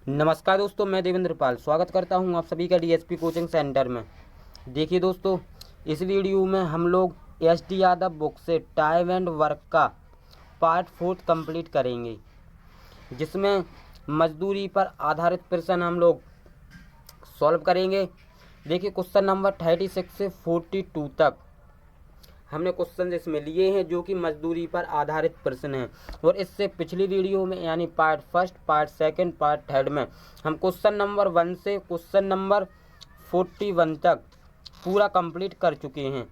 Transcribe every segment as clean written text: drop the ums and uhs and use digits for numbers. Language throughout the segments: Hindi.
नमस्कार दोस्तों, मैं देवेंद्र पाल स्वागत करता हूं आप सभी का डीएसपी कोचिंग सेंटर में। देखिए दोस्तों, इस वीडियो में हम लोग एस.डी. यादव बुक से टाइम एंड वर्क का पार्ट 4 कंप्लीट करेंगे, जिसमें मजदूरी पर आधारित प्रश्न हम लोग सॉल्व करेंगे। देखिए, क्वेश्चन नंबर 36 से 42 तक हमने क्वेश्चन इसमें लिए हैं जो कि मजदूरी पर आधारित प्रश्न हैं। और इससे पिछली वीडियो में यानी part first, part second, part third में हम क्वेश्चन नंबर 1 से क्वेश्चन नंबर 41 तक पूरा कंप्लीट कर चुके हैं।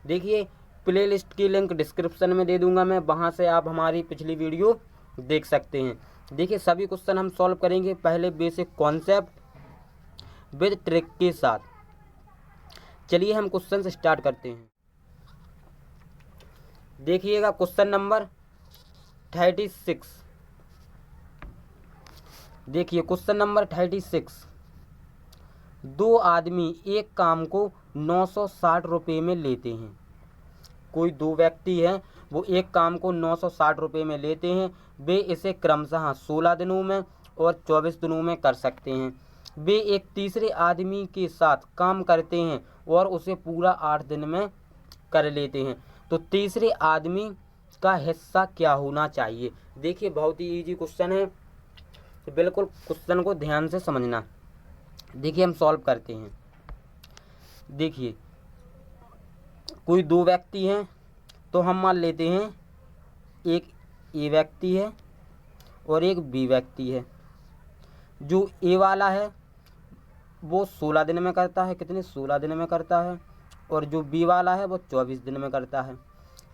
देखिए, प्लेलिस्ट की लिंक डिस्क्रिप्शन में दे दूंगा मैं, वहां से आप हमारी पिछली वीडियो देख सकते हैं। देखिए, सभी क्वेश्चन हम सॉल्व करेंगे पहले बेसिक कॉन्सेप्ट विद ट्रिक के साथ। चलिए हम क्वेश्चन से स्टार्ट करते हैं। देखिएगा क्वेश्चन नंबर 36। देखिए क्वेश्चन नंबर 36। दो आदमी एक काम को 960 रुपये में लेते हैं। कोई दो व्यक्ति हैं, वो एक काम को 960 रुपये में लेते हैं। वे इसे क्रमशः 16 दिनों में और 24 दिनों में कर सकते हैं। वे एक तीसरे आदमी के साथ काम करते हैं और उसे पूरा 8 दिन में कर लेते हैं। तो तीसरे आदमी का हिस्सा क्या होना चाहिए? देखिए, बहुत ही इजी क्वेश्चन है, तो बिल्कुल क्वेश्चन को ध्यान से समझना। देखिए, हम सॉल्व करते हैं। देखिए, कोई दो व्यक्ति हैं, तो हम मान लेते हैं एक ए व्यक्ति है और एक बी व्यक्ति है। जो ए वाला है वो 16 दिन में करता है। कितने? 16 दिन में करता है। और जो बी वाला है वो 24 दिन में करता है।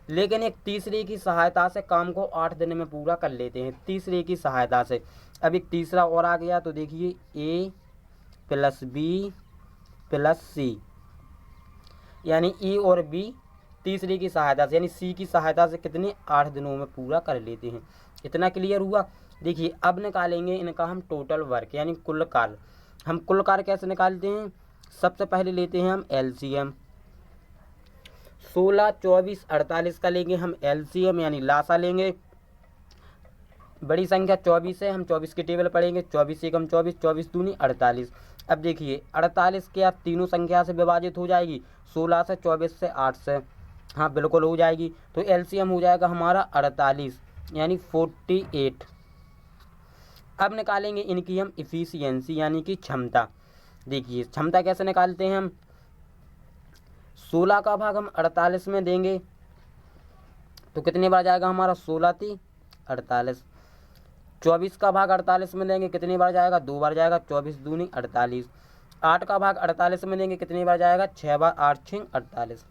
लेकिन एक तीसरे की सहायता से काम को 8 दिन में पूरा कर लेते हैं। तीसरे की सहायता से अब एक तीसरा और आ गया। तो देखिए, ए प्लस बी प्लस सी, यानी ए और बी तीसरे की सहायता से यानी सी की सहायता से कितने? 8 दिनों में पूरा कर लेते हैं। इतना क्लियर हुआ। देखिए, अब निकालेंगे इनका हम टोटल वर्क यानी कुल कार्य। हम कुल कार्य कैसे निकालते हैं? सबसे पहले लेते हैं हम एलसीएम। 16, 24, 48 का लेंगे हम एलसीएम यानी लासा लेंगे। बड़ी संख्या 24 है, हम 24 की टेबल पढ़ेंगे। 24 एकम 24, 24 दूनी 48। अब देखिए, 48 क्या तीनों संख्या से विभाजित हो जाएगी? 16 से, 24 से, 8 से। हाँ, बिल्कुल हो जाएगी। तो एलसीएम हो जाएगा हमारा 48 यानी 48। अब निकालेंगे इनकी हम इफिशियंसी यानी कि क्षमता। देखिए, क्षमता कैसे निकालते हैं हम? 16 का भाग हम 48 में देंगे तो कितने बार जाएगा हमारा? 16 × 48। 24 का भाग 48 में देंगे, कितनी बार जाएगा? 2 बार जाएगा। 24 दूनी 48। 8 का भाग 48 में देंगे, कितनी बार जाएगा? 6 बार। 8 × 48।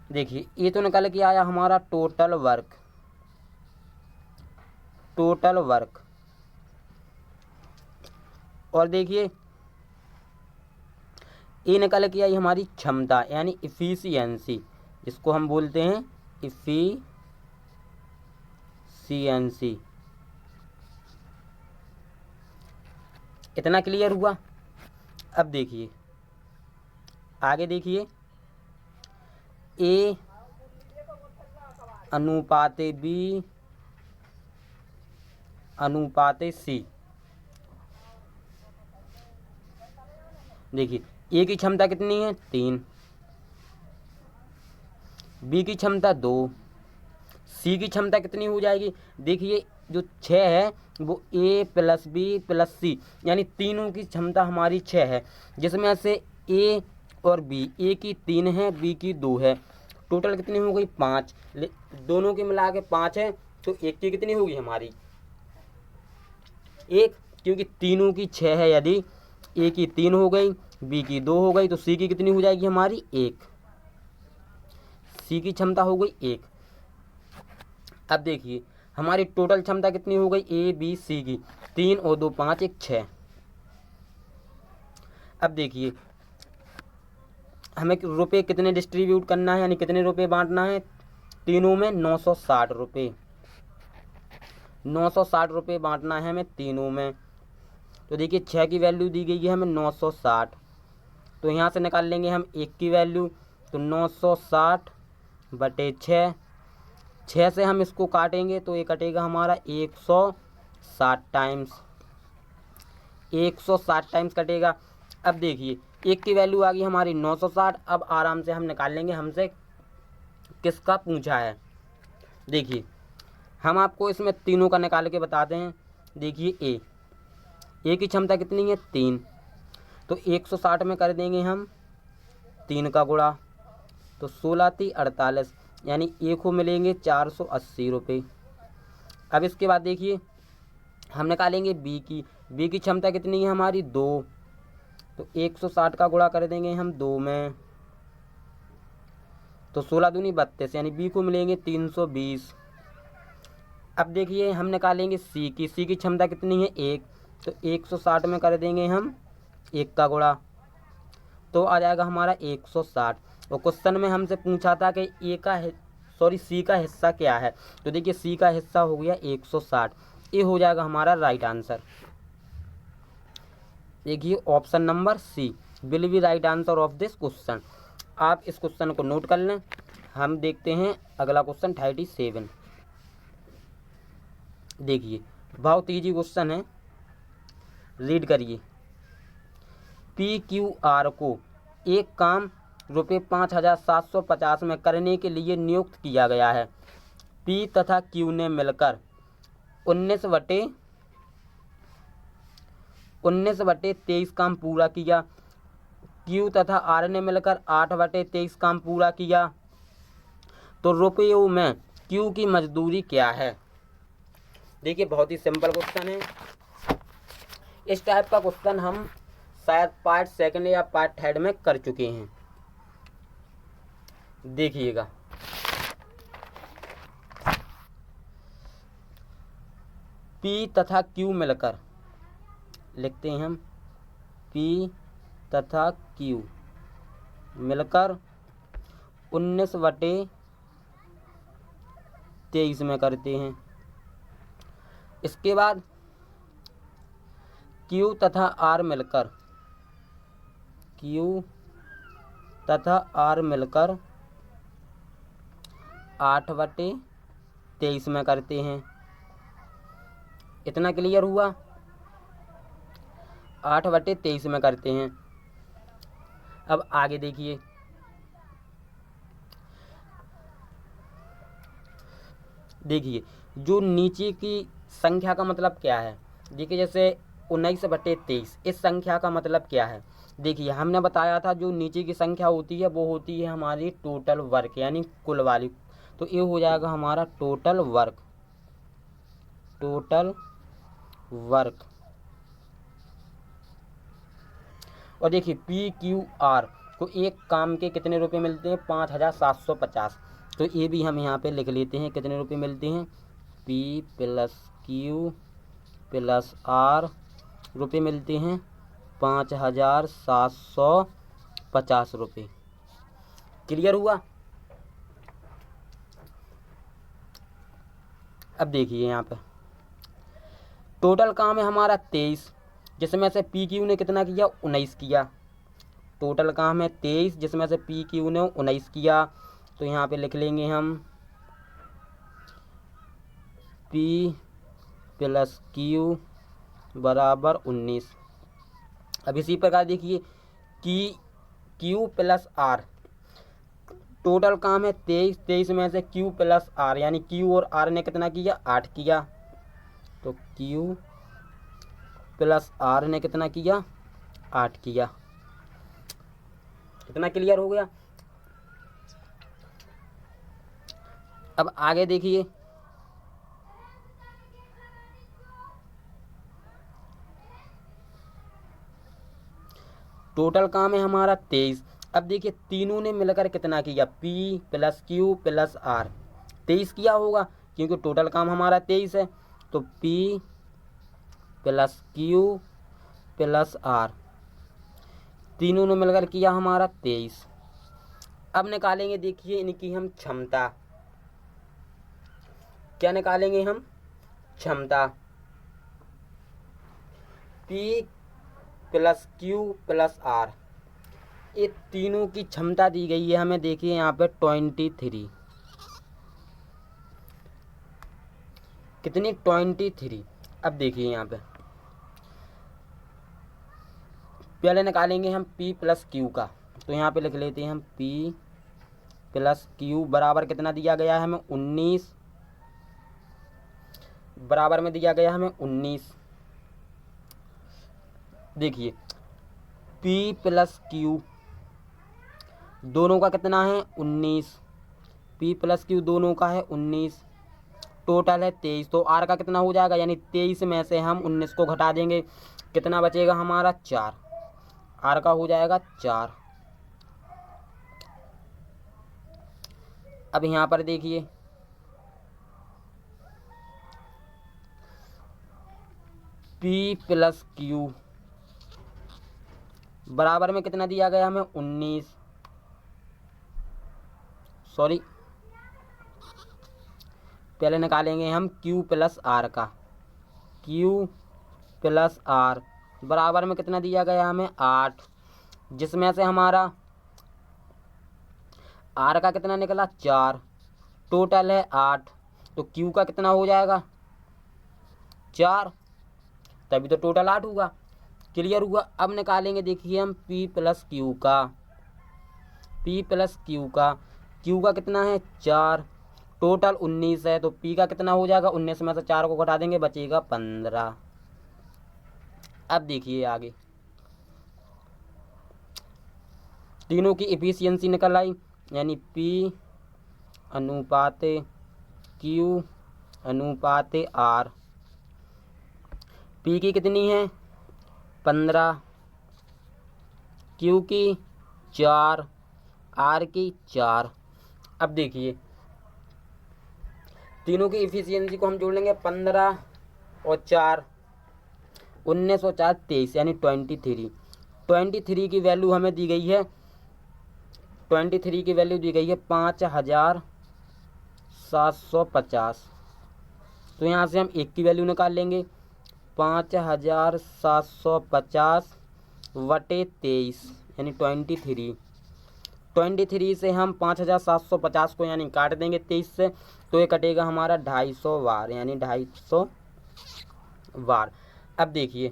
देखिए, ये तो निकल के आया हमारा टोटल वर्क। Total work. और देखिए, ये निकल के आई हमारी क्षमता यानी इफिशियंसी, जिसको हम बोलते हैं इफिशियंसी। इतना क्लियर हुआ। अब देखिए आगे। देखिए, ए अनुपाते बी अनुपाते सी। देखिए, ए की क्षमता कितनी है? 3। बी की क्षमता 2। सी की क्षमता कितनी हो जाएगी? देखिए, जो 6 है वो ए प्लस बी प्लस सी यानी तीनों की क्षमता हमारी 6 है, जिसमें से ए और बी, ए की 3 है, बी की 2 है। टोटल कितनी हो गई? 5। दोनों की मिला के 5 है, तो एक की कितनी होगी हमारी? 1, क्योंकि तीनों की 6 है। यदि ए की 3 हो गई, बी की 2 हो गई, तो सी की कितनी हो जाएगी हमारी? 1। सी की क्षमता हो गई 1। अब देखिए, हमारी टोटल क्षमता कितनी हो गई? ए बी सी की 3 और 2 5, 1 6। अब देखिए, हमें रुपए कितने डिस्ट्रीब्यूट करना है यानी कितने रुपए बांटना है? तीनों में 960 रुपये। 960 रुपये बांटना है हमें तीनों में। तो देखिए, 6 की वैल्यू दी गई है हमें 960। तो यहाँ से निकाल लेंगे हम 1 की वैल्यू। तो 960 बटे 6। 6 से हम इसको काटेंगे तो ये कटेगा हमारा 160 टाइम्स। 160 टाइम्स कटेगा। अब देखिए एक की वैल्यू आ गई हमारी 960। अब आराम से हम निकाल लेंगे हमसे किसका पूछा है। देखिए हम आपको इसमें तीनों का निकाल के बताते हैं। देखिए ए की क्षमता कितनी है 3, तो 160 में कर देंगे हम 3 का गुणा, तो 16 × 3 = 48, यानी ए को मिलेंगे 480 रुपये। अब इसके बाद देखिए हम निकालेंगे बी की क्षमता कितनी है हमारी 2, तो 160 का गुणा कर देंगे हम 2 में, तो 16 दूनी 32, यानी बी को मिलेंगे 320। अब देखिए हम निकालेंगे सी की क्षमता कितनी है 1, तो 160 में कर देंगे हम 1 का गुणा, तो आ जाएगा हमारा 160। और क्वेश्चन में हमसे पूछा था कि सी का हिस्सा क्या है, तो देखिए सी का हिस्सा हो गया 160। ये हो जाएगा हमारा राइट आंसर। देखिए option number C will be right answer of this question. आप इस क्वेश्चन को नोट कर लें। हम देखते हैं अगला क्वेश्चन 37। देखिए बहुत ईजी क्वेश्चन है, रीड करिए। PQR को एक काम ₹5750 में करने के लिए नियुक्त किया गया है। P तथा Q ने मिलकर 19/23 काम पूरा किया। Q तथा R ने मिलकर 8/23 काम पूरा किया। तो रुपयों में Q की मजदूरी क्या है। देखिए बहुत ही सिंपल क्वेश्चन है। इस टाइप का क्वेश्चन हम शायद पार्ट 2 या पार्ट 3 में कर चुके हैं। देखिएगा P तथा Q मिलकर, लिखते हैं हम P तथा Q मिलकर 19/23 में करते हैं। इसके बाद Q तथा R मिलकर 8/23 में करते हैं। इतना क्लियर हुआ। 8/23 में करते हैं। अब आगे देखिए, जो नीचे की संख्या का मतलब क्या है। देखिए जैसे 19/23, इस संख्या का मतलब क्या है। देखिए हमने बताया था जो नीचे की संख्या होती है वो होती है हमारी टोटल वर्क, यानी कुल वाली। तो ये हो जाएगा हमारा टोटल वर्क। और देखिए PQR को एक काम के कितने रुपए मिलते हैं 5750। तो ये भी हम यहाँ पे लिख लेते हैं कितने रुपए मिलते हैं। P + Q + R रुपये मिलते हैं 5750 रुपये। क्लियर हुआ। अब देखिए यहाँ पे टोटल काम है हमारा 23, जिसमें से PQ ने कितना किया 19 किया। टोटल काम है 23 जिसमें से PQ ने 19 किया। तो यहाँ पे लिख लेंगे हम P + Q = 19। अब इसी प्रकार देखिए कि Q + R, टोटल काम है 23 में से Q + R, यानी Q और R ने कितना किया 8 किया। तो Q + R ने कितना किया 8 किया। इतना क्लियर हो गया। अब आगे देखिए टोटल काम है हमारा 23। अब देखिए तीनों ने मिलकर कितना किया P + Q + R 23 किया होगा, क्योंकि टोटल काम हमारा 23 है। तो P + Q + R तीनों ने मिलकर किया हमारा 23। अब निकालेंगे देखिए इनकी हम क्षमता। क्या निकालेंगे हम क्षमता। P + Q + R, ये तीनों की क्षमता दी गई है हमें। देखिए यहाँ पे 23, कितनी 23। अब देखिए यहाँ पे पहले निकालेंगे हम P प्लस Q का। तो यहाँ पे लिख लेते हैं हम P प्लस Q बराबर कितना दिया गया है हमें 19, बराबर में दिया गया हमें 19। देखिए P प्लस Q दोनों का कितना है 19, P प्लस Q दोनों का है 19, टोटल है 23। तो R का कितना हो जाएगा, यानी 23 में से हम 19 को घटा देंगे, कितना बचेगा हमारा 4, R का हो जाएगा 4। अब यहाँ पर देखिए P प्लस Q बराबर में कितना दिया गया हमें 19, सॉरी पहले निकालेंगे हम Q प्लस R का। Q प्लस R बराबर में कितना दिया गया हमें 8, जिसमें से हमारा R का कितना निकला 4, टोटल है 8। तो Q का कितना हो जाएगा 4, तभी तो टोटल 8 हुआ। क्लियर हुआ। अब निकालेंगे देखिए हम P प्लस Q का। P प्लस Q का, Q का कितना है 4, टोटल 19 है। तो P का कितना हो जाएगा 19 में से 4 को घटा देंगे, बचेगा 15। अब देखिए आगे तीनों की एफिशिएंसी निकल आई, यानी P अनुपात Q अनुपात R। P की कितनी है 15, Q की 4, R की 4। अब देखिए तीनों की एफिशिएंसी को हम जोड़ लेंगे, 15 और 4 19 और 4 23, यानी 23 की वैल्यू हमें दी गई है, 23 की वैल्यू दी गई है 5750। तो यहाँ से हम एक की वैल्यू निकाल लेंगे, 5750 बटे 23 यानी 23 से हम 5750 को यानी काट देंगे 23 से, तो ये कटेगा हमारा 250 वार, यानी 250 वार। अब देखिए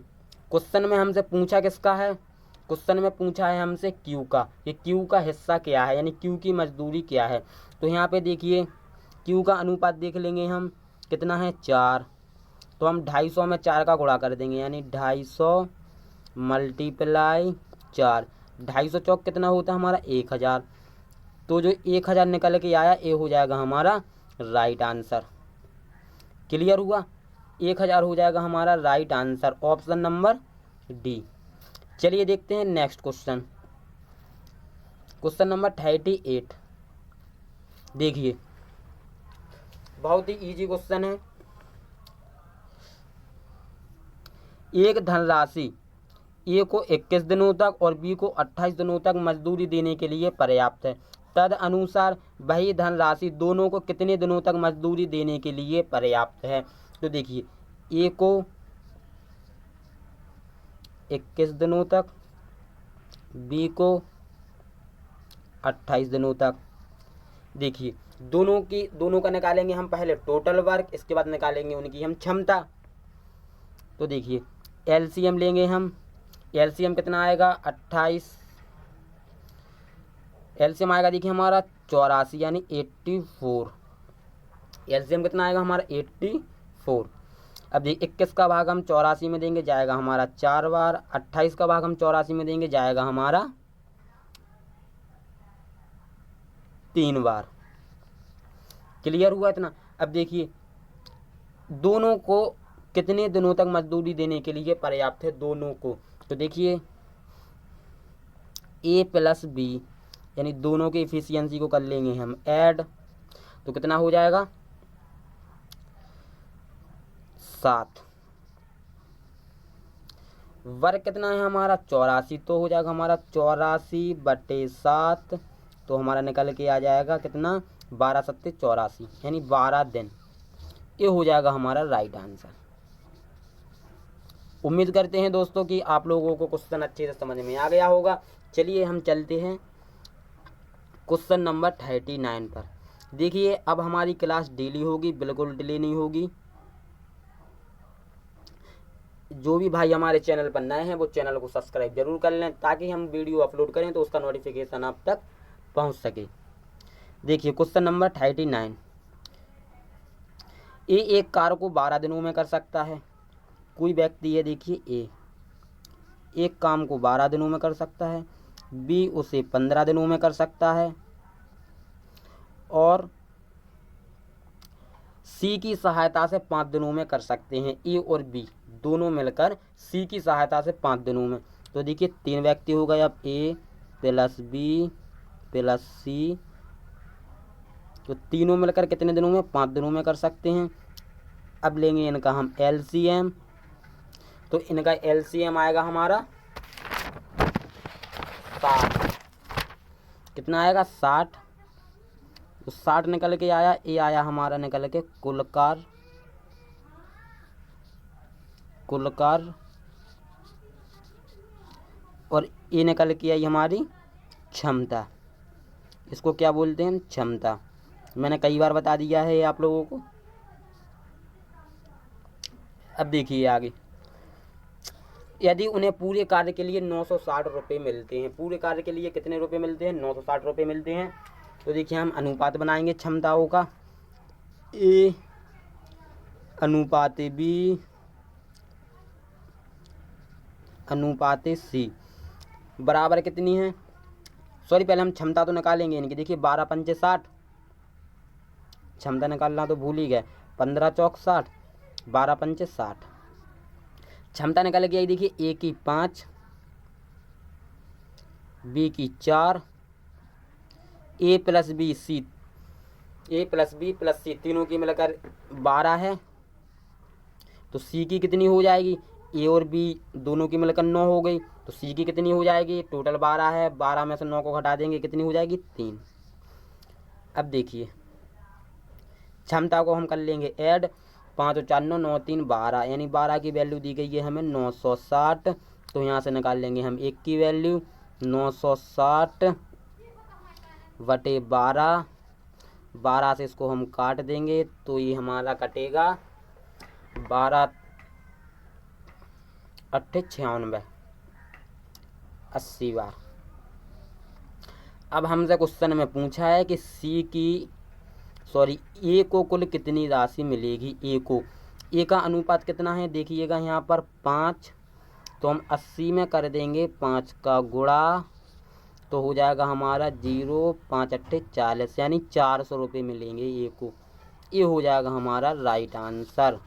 क्वेश्चन में हमसे पूछा किसका है, क्वेश्चन में पूछा है हमसे Q का, ये Q का हिस्सा क्या है, यानी Q की मजदूरी क्या है। तो यहाँ पे देखिए Q का अनुपात देख लेंगे हम कितना है 4, तो हम 250 में 4 का गुणा कर देंगे, यानी 250 मल्टीप्लाई 4, 250 चौक कितना होता है हमारा 1000। तो जो 1000 निकल के आया ये हो जाएगा हमारा राइट आंसर। क्लियर हुआ। 1000 हो जाएगा हमारा right answer, option number D. चलिए देखते हैं नेक्स्ट क्वेश्चन, क्वेश्चन नंबर 38। देखिए बहुत ही इजी क्वेश्चन है। एक धनराशि ए को 21 दिनों तक और बी को 28 दिनों तक मजदूरी देने के लिए पर्याप्त है, तद अनुसार वही धनराशि दोनों को कितने दिनों तक मजदूरी देने के लिए पर्याप्त है। तो देखिए ए को 21 दिनों तक, बी को 28 दिनों तक। देखिए दोनों का निकालेंगे हम पहले टोटल वर्क, इसके बाद निकालेंगे उनकी हम क्षमता। तो देखिए एलसीएम लेंगे हम, एलसीएम कितना आएगा 28, एलसीएम आएगा देखिए हमारा 84 यानी 84, एलसीएम कितना आएगा हमारा 84। अब देखिए 21 का भाग हम 84 में देंगे, जाएगा हमारा 4 बार, 28 का भाग हम 84 में देंगे, जाएगा हमारा 3 बार। क्लियर हुआ इतना। अब देखिए दोनों को कितने दिनों तक मजदूरी देने के लिए पर्याप्त है दोनों को। तो देखिए ए प्लस बी यानी दोनों की एफिशिएंसी को कर लेंगे हम ऐड, तो कितना हो जाएगा 7। वर्ग कितना है हमारा 84, तो हो जाएगा हमारा 84 बटे 7, तो हमारा निकल के आ जाएगा कितना 12 सत्ते 84 यानी 12 दिन। ये हो जाएगा हमारा राइट आंसर। उम्मीद करते हैं दोस्तों कि आप लोगों को क्वेश्चन अच्छे से समझ में आ गया होगा। चलिए हम चलते हैं क्वेश्चन नंबर 39 पर। देखिए अब हमारी क्लास डेली होगी, बिल्कुल डिले नहीं होगी। जो भी भाई हमारे चैनल पर नए हैं वो चैनल को सब्सक्राइब जरूर कर लें, ताकि हम वीडियो अपलोड करें तो उसका नोटिफिकेशन आप तक पहुंच सके। देखिए क्वेश्चन नंबर 39। ए एक कार्य को 12 दिनों में कर सकता है। कोई व्यक्ति है, देखिए ए एक काम को 12 दिनों में कर सकता है, बी उसे 15 दिनों में कर सकता है, और सी की सहायता से 5 दिनों में कर सकते हैं। ए और बी दोनों मिलकर सी की सहायता से 5 दिनों में। तो देखिए 3 व्यक्ति हो गए। अब ए प्लस बी प्लस सी, तो तीनों मिलकर कितने दिनों में? 5 दिनों में कर सकते हैं। अब लेंगे इनका हम एलसीएम, तो इनका एलसीएम आएगा हमारा 60। कितना आएगा? 60। तो 60 निकल के आया, ए आया हमारा निकल के कुलकार, और ए निकल के आई हमारी क्षमता। इसको क्या बोलते हैं? क्षमता। मैंने कई बार बता दिया है आप लोगों को। अब देखिए आगे, यदि उन्हें पूरे कार्य के लिए 960 रुपये मिलते हैं। पूरे कार्य के लिए कितने रुपये मिलते हैं? 960 रुपये मिलते हैं। तो देखिए हम अनुपात बनाएंगे क्षमताओं का। ए अनुपात बी अनुपात सी बराबर कितनी है? सॉरी, पहले हम क्षमता तो निकालेंगे इनकी। देखिए 12 पंचे 60, क्षमता निकालना तो भूल ही गए। 15 चौक 60, 12 पंचे 60। क्षमता निकल के आई, देखिए ए की 5, बी की 4, ए प्लस बी प्लस सी तीनों की मिलकर 12 है। तो सी की कितनी हो जाएगी? ए और बी दोनों की मिलकर 9 हो गई। तो सी की कितनी हो जाएगी? टोटल 12 है, 12 में से 9 को घटा देंगे, कितनी हो जाएगी? 3। अब देखिए क्षमता को हम कर लेंगे ऐड। 5 और 4 9, 9 3 12, यानी 12 की वैल्यू दी गई है हमें 960। तो यहाँ से निकाल लेंगे हम 1 की वैल्यू 960 बटे 12। 12 से इसको हम काट देंगे तो ये हमारा कटेगा 12 8 96, 80 बार। अब हमसे क्वेश्चन में पूछा है कि ए को कुल कितनी राशि मिलेगी। ए का अनुपात कितना है? देखिएगा यहाँ पर 5, तो हम 80 में कर देंगे 5 का गुणा, तो हो जाएगा हमारा 0 5 8 40, यानी 400 रुपये मिलेंगे ए को। ये हो जाएगा हमारा right answer,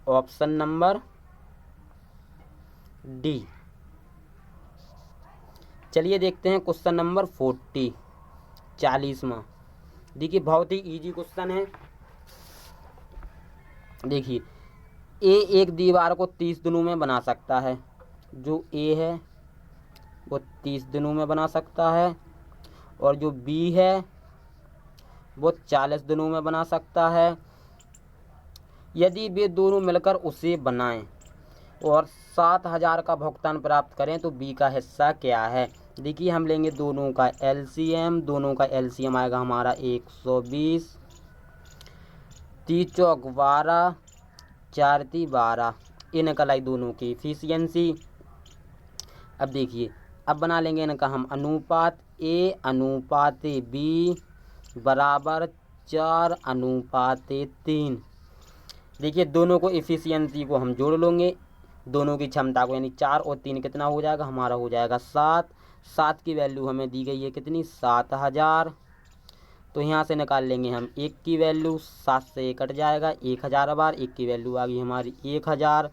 option number D. चलिए देखते हैं क्वेश्चन नंबर 40, 40वां। देखिए बहुत ही इजी क्वेश्चन है। देखिए ए एक दीवार को 30 दिनों में बना सकता है। जो ए है वो 30 दिनों में बना सकता है, और जो बी है वो 40 दिनों में बना सकता है। यदि वे दोनों मिलकर उसे बनाएं और 7000 का भुगतान प्राप्त करें तो बी का हिस्सा क्या है। देखिए हम लेंगे दोनों का एलसीएम। दोनों का एलसीएम आएगा हमारा 120, 30 चौक 12, 4 ती 12। ये निकल आई दोनों की इफिशियंसी। अब देखिए अब बना लेंगे इनका हम अनुपात। ए अनुपात बी बराबर 4 अनुपात 3। देखिए दोनों को इफिशियंसी को हम जोड़ लेंगे, दोनों की क्षमता को, यानी 4 और 3 कितना हो जाएगा? हमारा हो जाएगा 7। 7 की वैल्यू हमें दी गई है कितनी? 7000। तो यहाँ से निकाल लेंगे हम 1 की वैल्यू, 7 से 1 कट जाएगा, 1000 बार 1 की वैल्यू आ गई हमारी 1000।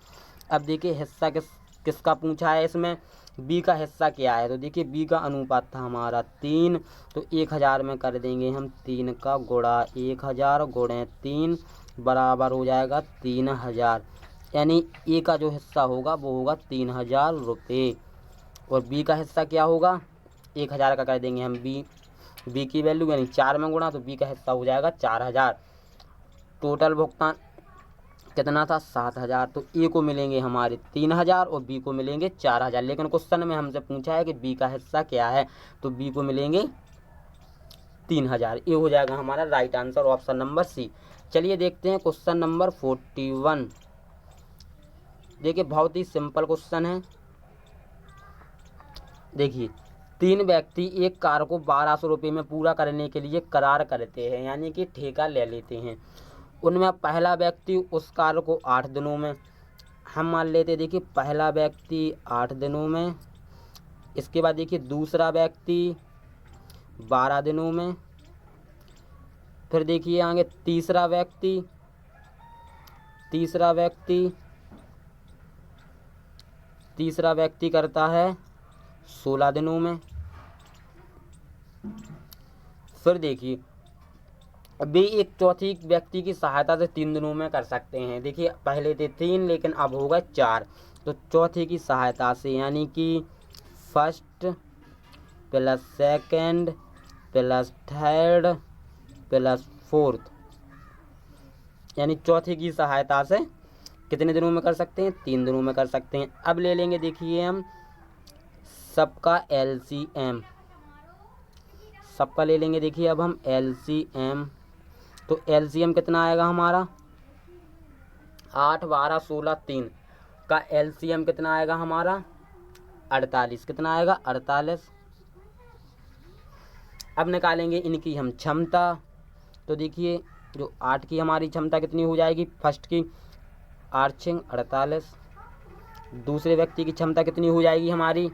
अब देखिए हिस्सा किसका पूछा है इसमें? बी का हिस्सा क्या है? तो देखिए बी का अनुपात था हमारा 3, तो 1000 में कर देंगे हम 3 का गुणा 1000 गुणे 3 बराबर हो जाएगा 3000, यानी ए का जो हिस्सा होगा वो होगा 3000 रुपये। और बी का हिस्सा क्या होगा? 1000 का कर देंगे हम बी की वैल्यू, यानी 4 में गुणा, तो बी का हिस्सा हो जाएगा 4000। टोटल भुगतान कितना था? 7000। तो ए को मिलेंगे हमारे 3000 और बी को मिलेंगे 4000। लेकिन क्वेश्चन में हमसे पूछा है कि बी का हिस्सा क्या है, तो बी को मिलेंगे 3000। ये हो जाएगा हमारा right answer, option number C. चलिए देखते हैं क्वेश्चन नंबर 41। देखिए बहुत ही सिंपल क्वेश्चन है। देखिए 3 व्यक्ति एक कार को 1200 रुपये में पूरा करने के लिए करार करते हैं, यानी कि ठेका ले लेते हैं। उनमें पहला व्यक्ति उस कार को 8 दिनों में, हम मान लेते हैं, देखिए पहला व्यक्ति 8 दिनों में, इसके बाद देखिए दूसरा व्यक्ति 12 दिनों में, फिर देखिए आगे तीसरा व्यक्ति करता है 16 दिनों में। फिर देखिए अभी एक चौथी व्यक्ति की सहायता से 3 दिनों में कर सकते हैं। देखिए पहले थे 3 लेकिन अब होगा 4, तो चौथे की सहायता से, यानी कि first plus second plus third plus fourth, यानी चौथे की सहायता से कितने दिनों में कर सकते हैं? 3 दिनों में कर सकते हैं। अब ले लेंगे देखिए हम सबका एलसीएम, सबका ले लेंगे देखिए अब हम एलसीएम। तो एलसीएम कितना आएगा हमारा? 8 12 16 3 का एलसीएम कितना आएगा हमारा? 48। कितना आएगा? 48। अब निकालेंगे इनकी हम क्षमता। तो देखिए जो 8 की हमारी क्षमता कितनी हो जाएगी? फर्स्ट की 8 6 48। दूसरे व्यक्ति की क्षमता कितनी हो जाएगी हमारी?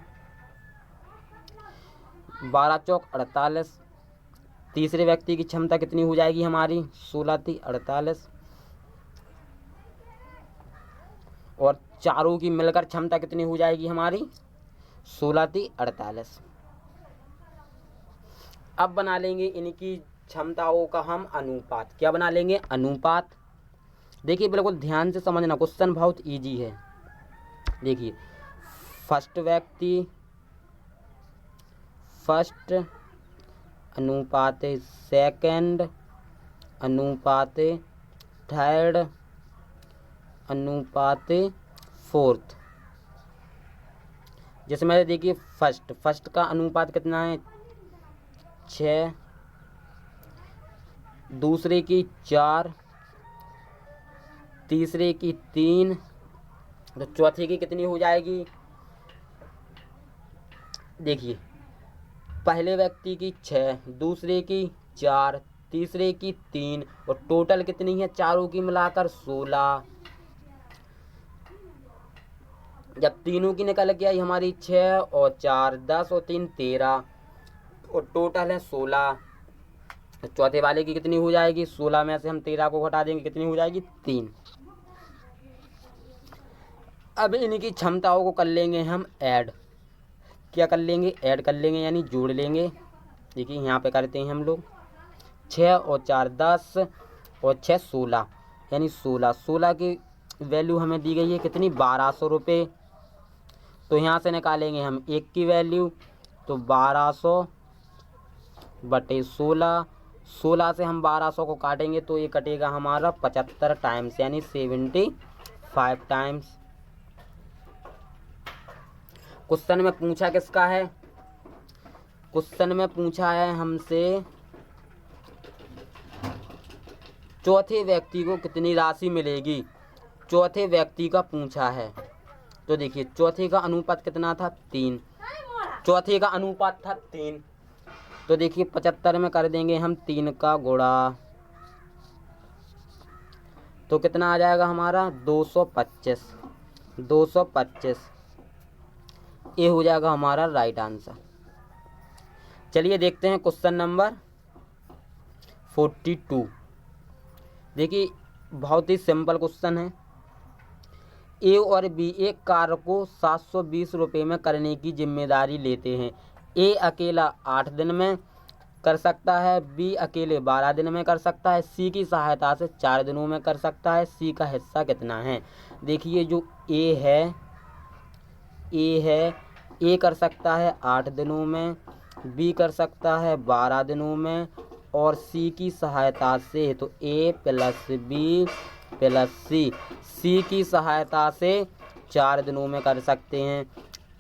12 चौक 48। तीसरे व्यक्ति की क्षमता कितनी हो जाएगी हमारी? 16 3 48। और चारों की मिलकर क्षमता कितनी हो जाएगी हमारी? 16 3 48। अब बना लेंगे इनकी क्षमताओं का हम अनुपात। क्या बना लेंगे? अनुपात। देखिए बिल्कुल ध्यान से समझना, क्वेश्चन बहुत इजी है। देखिए फर्स्ट व्यक्ति फर्स्ट अनुपात सेकंड अनुपात थर्ड अनुपात फोर्थ। जिसमें देखिए फर्स्ट का अनुपात कितना है? 6, दूसरे की 4, तीसरे की 3, तो चौथे की कितनी हो जाएगी? देखिए पहले व्यक्ति की 6, दूसरे की 4, तीसरे की 3, और टोटल कितनी है चारों की मिलाकर? 16। जब तीनों की निकल के आई हमारी 6 और 4 10 और 3 13, और टोटल है 16। चौथे वाले की कितनी हो जाएगी? 16 में से हम 13 को घटा देंगे, कितनी हो जाएगी? 3। अब इनकी क्षमताओं को कर लेंगे हम ऐड। क्या कर लेंगे? ऐड कर लेंगे, यानी जोड़ लेंगे। देखिए यहाँ पे करते हैं हम लोग 6 और 4 10 और 6 16, यानी 16 की वैल्यू हमें दी गई है कितनी? 1200 रुपये। तो यहाँ से निकालेंगे हम 1 की वैल्यू, तो 1200 बटे 16। 16 से हम 1200 को काटेंगे तो ये कटेगा हमारा 75 टाइम्स, यानी 75 टाइम्स। क्वेश्चन में पूछा किसका है? क्वेश्चन में पूछा है हमसे चौथे व्यक्ति को कितनी राशि मिलेगी, चौथे व्यक्ति का पूछा है। तो देखिए चौथे का अनुपात कितना था? 3। चौथे का अनुपात था 3, तो देखिए 75 में कर देंगे हम 3 का गुणा, तो कितना आ जाएगा हमारा? 225। 225 ये हो जाएगा हमारा राइट आंसर। चलिए देखते हैं क्वेश्चन नंबर 42। देखिए बहुत ही सिंपल क्वेश्चन है। ए और बी एक कार को 720 रुपये में करने की जिम्मेदारी लेते हैं। ए अकेला 8 दिन में कर सकता है, बी अकेले 12 दिन में कर सकता है, सी की सहायता से 4 दिनों में कर सकता है। सी का हिस्सा कितना है? देखिए जो ए है ए कर सकता है 8 दिनों में, बी कर सकता है 12 दिनों में, और सी की सहायता से, तो ए प्लस बी प्लस सी की सहायता से 4 दिनों में कर सकते हैं।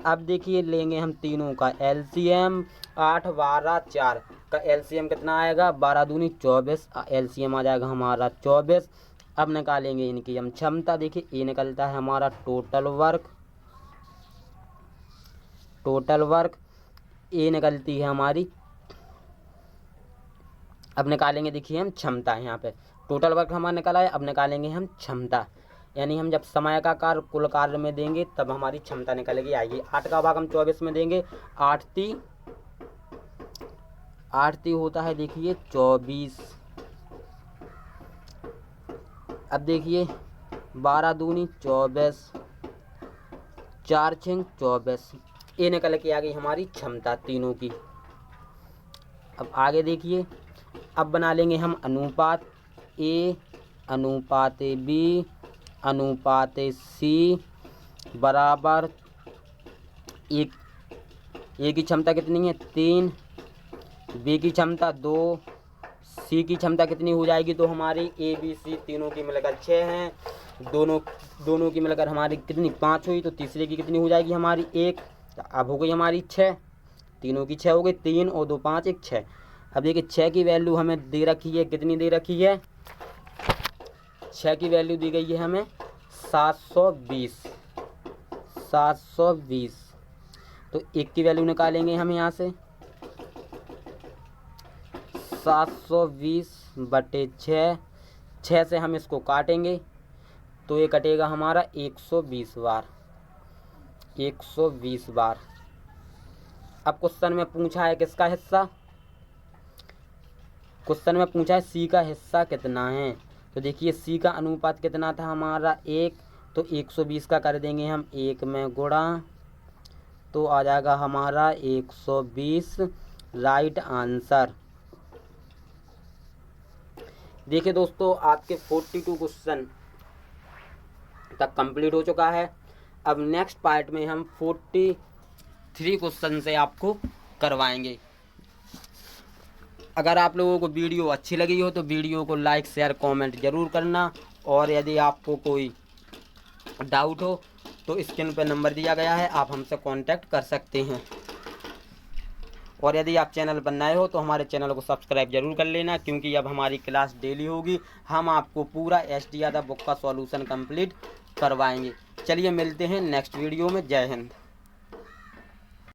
अब देखिए लेंगे हम तीनों का एलसीएम। 8 12 4 का एलसीएम कितना आएगा? 12 दूनी 24, एलसीएम आ जाएगा हमारा 24। अब निकालेंगे इनकी हम क्षमता। देखिए ये निकलता है हमारा टोटल वर्क, ये निकलती है हमारी। अब निकालेंगे देखिए हम क्षमता। यहाँ पे टोटल वर्क हमारा निकला है, अब निकालेंगे हम क्षमता। यानी हम जब समय का कार्य कुल कार्य में देंगे तब हमारी क्षमता निकलेगी। आइए 8 का भाग हम 24 में देंगे। 8 ती होता है देखिए 24। अब देखिए 12 दूनी 24, 4 6 24, ये निकल के आ गई हमारी क्षमता तीनों की। अब आगे देखिए, अब बना लेंगे हम अनुपात A अनुपात B अनुपात C बराबर एक। ए की क्षमता कितनी है 3, B की क्षमता 2, C की क्षमता कितनी हो जाएगी तो हमारी A B C तीनों की मिलकर 6 हैं। दोनों की मिलकर हमारी कितनी 5 हुई, तो तीसरे की कितनी हो जाएगी हमारी 1। अब हो गई हमारी 6, तीनों की 6 हो गई, 3 और 2 5 1 6। अब देखिए 6 की वैल्यू हमें दे रखी है, कितनी दे रखी है 6 की वैल्यू दी गई है हमें 720। तो 1 की वैल्यू निकालेंगे हम यहाँ से 720 बटे 6 से हम इसको काटेंगे तो ये कटेगा हमारा 120 बार। अब क्वेश्चन में पूछा है किसका हिस्सा, क्वेश्चन में पूछा है C का हिस्सा कितना है। तो देखिए C का अनुपात कितना था हमारा 1, तो 120 का कर देंगे हम 1 में गुणा, तो आ जाएगा हमारा 120 राइट आंसर। देखिए दोस्तों आपके 42 क्वेश्चन तक कंप्लीट हो चुका है। अब नेक्स्ट पार्ट में हम 43 क्वेश्चन से आपको करवाएंगे। अगर आप लोगों को वीडियो अच्छी लगी हो तो वीडियो को लाइक शेयर कमेंट जरूर करना, और यदि आपको कोई डाउट हो तो स्क्रीन पर नंबर दिया गया है, आप हमसे कांटेक्ट कर सकते हैं। और यदि आप चैनल पर नए हो तो हमारे चैनल को सब्सक्राइब जरूर कर लेना, क्योंकि अब हमारी क्लास डेली होगी। हम आपको पूरा SD यादव बुक का सॉल्यूशन कंप्लीट करवाएंगे। चलिए मिलते हैं नेक्स्ट वीडियो में। जय हिंद।